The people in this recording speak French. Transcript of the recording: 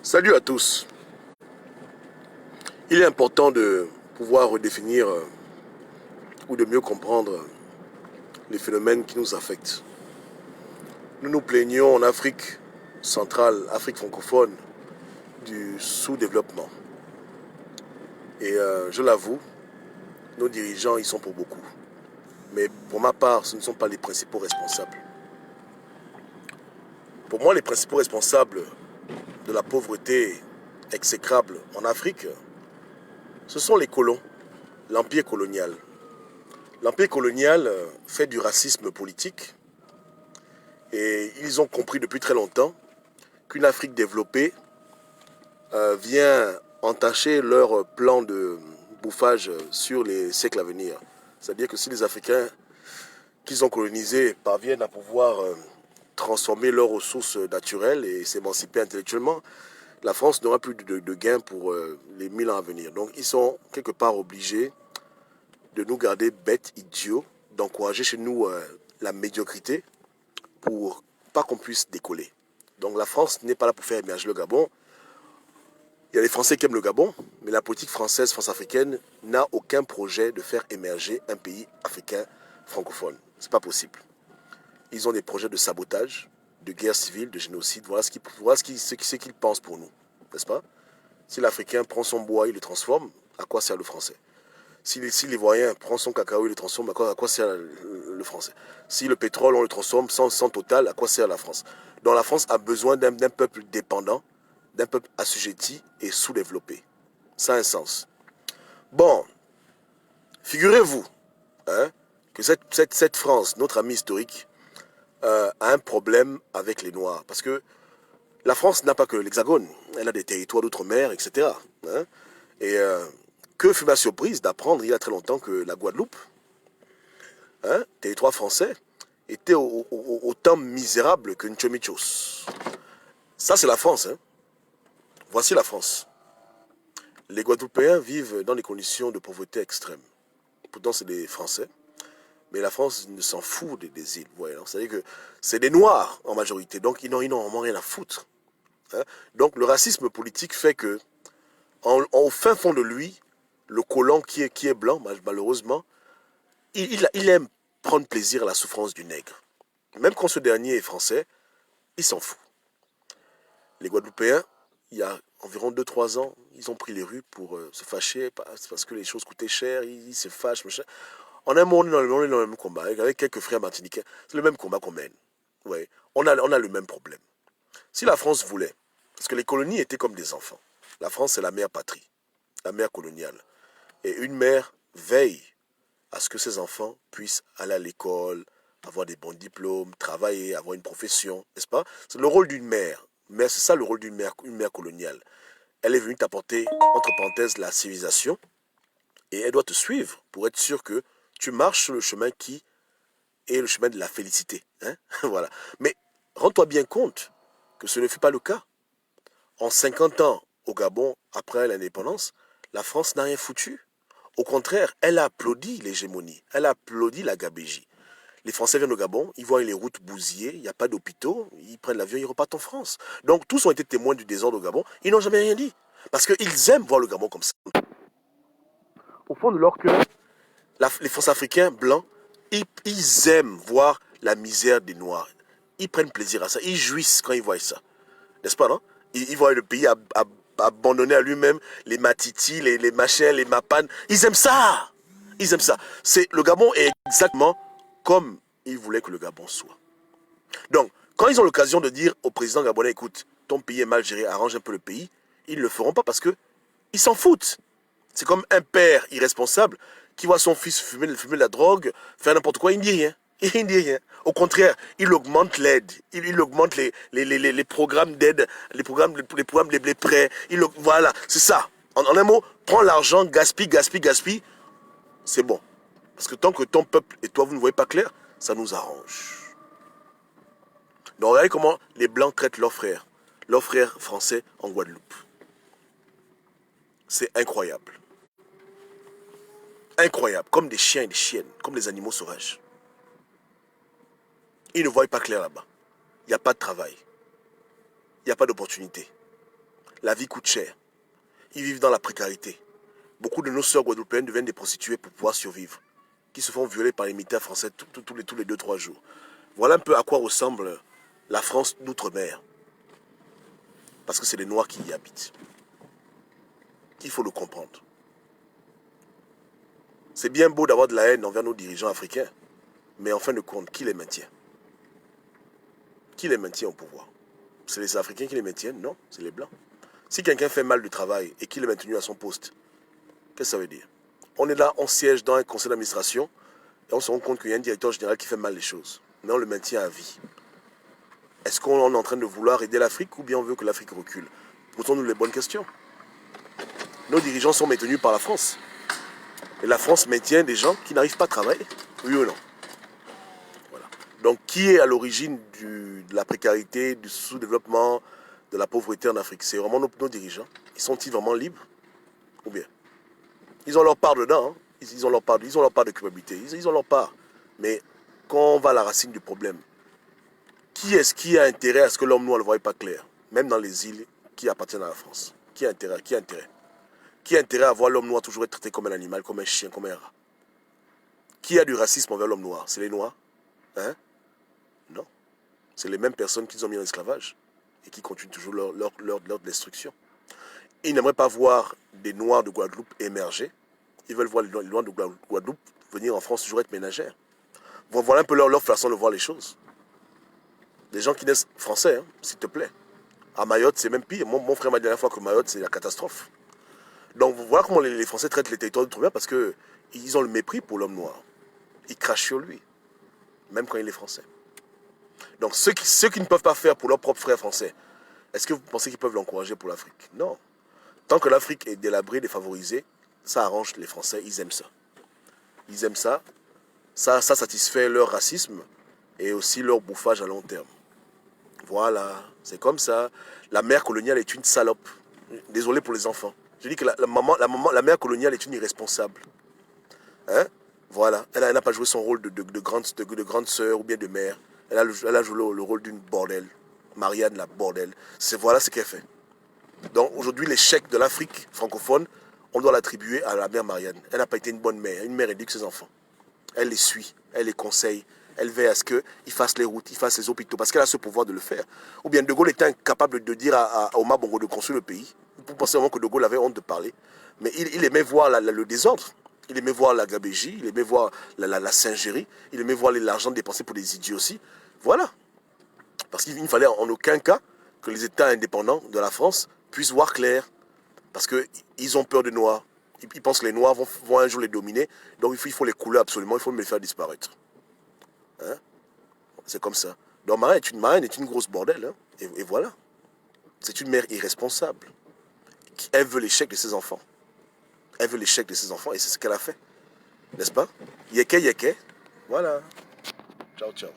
Salut à tous. Il est important de pouvoir redéfinir ou de mieux comprendre les phénomènes qui nous affectent. Nous nous plaignons en Afrique centrale, Afrique francophone, du sous-développement. Et je l'avoue, nos dirigeants y sont pour beaucoup. Mais pour ma part, ce ne sont pas les principaux responsables. Pour moi, les principaux responsables de la pauvreté exécrable en Afrique, ce sont les colons, l'empire colonial. L'empire colonial fait du racisme politique et ils ont compris depuis très longtemps qu'une Afrique développée vient entacher leur plan de bouffage sur les siècles à venir. C'est-à-dire que si les Africains qu'ils ont colonisés parviennent à pouvoir transformer leurs ressources naturelles et s'émanciper intellectuellement, la France n'aura plus de gains pour les 1000 ans à venir. Donc ils sont quelque part obligés de nous garder bêtes, idiots, d'encourager chez nous la médiocrité pour pas qu'on puisse décoller. Donc la France n'est pas là pour faire émerger le Gabon. Il y a les Français qui aiment le Gabon, mais la politique française, France-africaine, n'a aucun projet de faire émerger un pays africain francophone. C'est pas possible. Ils ont des projets de sabotage, de guerre civile, de génocide. Voilà ce qu'ils pensent pour nous, n'est-ce pas? Si l'Africain prend son bois, il le transforme, à quoi sert le Français? Si l'Ivoirien prend son cacao, il le transforme, à quoi sert le Français? Si le pétrole, on le transforme sans Total, à quoi sert la France? Donc la France a besoin d'un peuple dépendant, d'un peuple assujetti et sous-développé. Ça a un sens. Bon, figurez-vous que cette France, notre ami historique, a un problème avec les Noirs. Parce que la France n'a pas que l'Hexagone, elle a des territoires d'outre-mer, etc. Et que fut ma surprise d'apprendre il y a très longtemps que la Guadeloupe, territoire français, était autant misérable que Nchomichos. Ça, c'est la France. Voici la France. Les Guadeloupéens vivent dans des conditions de pauvreté extrême. Pourtant, c'est des Français. Mais la France ne s'en fout des îles. C'est-à-dire que c'est des Noirs en majorité. Donc, ils n'ont vraiment rien à foutre. Donc, le racisme politique fait que, au fin fond de lui, le colon qui est blanc, malheureusement, il aime prendre plaisir à la souffrance du nègre. Même quand ce dernier est français, il s'en fout. Les Guadeloupéens, il y a environ 2-3 ans, ils ont pris les rues pour se fâcher parce que les choses coûtaient cher, ils se fâchent, machin. En un mot, on est dans le même combat, avec quelques frères martiniquais. C'est le même combat qu'on mène. Ouais. On a le même problème. Si la France voulait, parce que les colonies étaient comme des enfants, la France c'est la mère patrie, la mère coloniale. Et une mère veille à ce que ses enfants puissent aller à l'école, avoir des bons diplômes, travailler, avoir une profession, n'est-ce pas? C'est le rôle d'une mère. Mais c'est ça le rôle d'une mère coloniale. Elle est venue t'apporter, entre parenthèses, la civilisation, et elle doit te suivre pour être sûr que tu marches sur le chemin qui est le chemin de la félicité. Voilà. Mais rends-toi bien compte que ce ne fut pas le cas. En 50 ans, au Gabon, après l'indépendance, la France n'a rien foutu. Au contraire, elle a applaudi l'hégémonie, elle a applaudi la gabégie. Les Français viennent au Gabon, ils voient les routes bousillées, il n'y a pas d'hôpitaux, ils prennent l'avion, ils repartent en France. Donc tous ont été témoins du désordre au Gabon, ils n'ont jamais rien dit. Parce qu'ils aiment voir le Gabon comme ça. Au fond de leur cœur, les Français africains blancs, ils aiment voir la misère des Noirs. Ils prennent plaisir à ça, ils jouissent quand ils voient ça. N'est-ce pas, non? Ils voient le pays abandonné à lui-même, les Matiti, les machins, les Mapan. Ils aiment ça. Ils aiment ça. Le Gabon est exactement comme ils voulaient que le Gabon soit. Donc, quand ils ont l'occasion de dire au président gabonais, écoute, ton pays est mal géré, arrange un peu le pays, ils ne le feront pas parce que ils s'en foutent. C'est comme un père irresponsable qui voit son fils fumer de la drogue, faire n'importe quoi, il ne dit rien. Il ne dit rien. Au contraire, il augmente l'aide. Il augmente les programmes d'aide, les programmes, les prêts. Voilà, c'est ça. En un mot, prends l'argent, gaspille. C'est bon. Parce que tant que ton peuple et toi, vous ne voyez pas clair, ça nous arrange. Donc regardez comment les Blancs traitent leurs frères français en Guadeloupe. C'est incroyable. Incroyable, comme des chiens et des chiennes, comme des animaux sauvages. Ils ne voient pas clair là-bas. Il n'y a pas de travail. Il n'y a pas d'opportunité. La vie coûte cher. Ils vivent dans la précarité. Beaucoup de nos sœurs guadeloupéennes deviennent des prostituées pour pouvoir survivre, qui se font violer par les militaires français tous les 2-3 jours. Voilà un peu à quoi ressemble la France d'outre-mer. Parce que c'est les Noirs qui y habitent. Il faut le comprendre. C'est bien beau d'avoir de la haine envers nos dirigeants africains, mais en fin de compte, qui les maintient? Qui les maintient au pouvoir? C'est les Africains qui les maintiennent? Non, c'est les Blancs. Si quelqu'un fait mal du travail et qu'il est maintenu à son poste, qu'est-ce que ça veut dire? On est là, on siège dans un conseil d'administration et on se rend compte qu'il y a un directeur général qui fait mal les choses. Mais on le maintient à vie. Est-ce qu'on est en train de vouloir aider l'Afrique ou bien on veut que l'Afrique recule? Posons-nous les bonnes questions. Nos dirigeants sont maintenus par la France. Et la France maintient des gens qui n'arrivent pas à travailler. Oui ou non? Voilà. Donc qui est à l'origine de la précarité, du sous-développement, de la pauvreté en Afrique? C'est vraiment nos dirigeants. Ils sont-ils vraiment libres? Ou bien? Ils ont leur part dedans. Hein. Ils ont leur part de culpabilité. Ils ont leur part. Mais quand on va à la racine du problème, qui est-ce qui a intérêt à ce que l'homme noir ne le voie pas clair? Même dans les îles qui appartiennent à la France. Qui a intérêt? Qui a intérêt? Qui a intérêt à voir l'homme noir toujours être traité comme un animal, comme un chien, comme un rat? Qui a du racisme envers l'homme noir? C'est les noirs? Hein? Non. C'est les mêmes personnes qu'ils ont mis en esclavage et qui continuent toujours leur destruction. Ils n'aimeraient pas voir des noirs de Guadeloupe émerger. Ils veulent voir les noirs de Guadeloupe venir en France toujours être ménagères. Voilà un peu leur façon de voir les choses. Des gens qui naissent français, hein, s'il te plaît. À Mayotte, c'est même pire. Mon frère m'a dit la dernière fois que Mayotte, c'est la catastrophe. Donc voilà comment les Français traitent les territoires d'outre-mer parce qu'ils ont le mépris pour l'homme noir. Ils crachent sur lui, même quand il est français. Donc ceux qui ne peuvent pas faire pour leurs propres frères français, est-ce que vous pensez qu'ils peuvent l'encourager pour l'Afrique? Non. Tant que l'Afrique est délabrée, défavorisée, ça arrange les Français, ils aiment ça. Ils aiment ça. Ça satisfait leur racisme et aussi leur bouffage à long terme. Voilà, c'est comme ça. La mère coloniale est une salope. Désolé pour les enfants. Je dis que la mère coloniale est une irresponsable. Hein? Voilà, elle n'a pas joué son rôle de grande sœur ou bien de mère. Elle a joué le rôle d'une bordel. Marianne, la bordel. Voilà ce qu'elle fait. Donc aujourd'hui, l'échec de l'Afrique francophone, on doit l'attribuer à la mère Marianne. Elle n'a pas été une bonne mère. Une mère éduque ses enfants. Elle les suit, elle les conseille. Elle veille à ce qu'ils fassent les routes, ils fassent les hôpitaux, parce qu'elle a ce pouvoir de le faire. Ou bien De Gaulle était incapable de dire à Omar Bongo de construire le pays. Vous pensez vraiment que De Gaulle avait honte de parler. Mais il aimait voir le désordre. Il aimait voir la gabégie, il aimait voir la singerie, il aimait voir l'argent dépensé pour des idioties. Voilà. Parce qu'il ne fallait en aucun cas que les États indépendants de la France puissent voir clair. Parce qu'ils ont peur des Noirs. Ils pensent que les Noirs vont un jour les dominer. Donc il faut les couler absolument, il faut me les faire disparaître. Hein? C'est comme ça. Donc Marianne est une grosse bordel. Hein? Et voilà. C'est une mère irresponsable. Elle veut l'échec de ses enfants. Elle veut l'échec de ses enfants et c'est ce qu'elle a fait. N'est-ce pas? Yeke, yeke. Voilà. Ciao, ciao.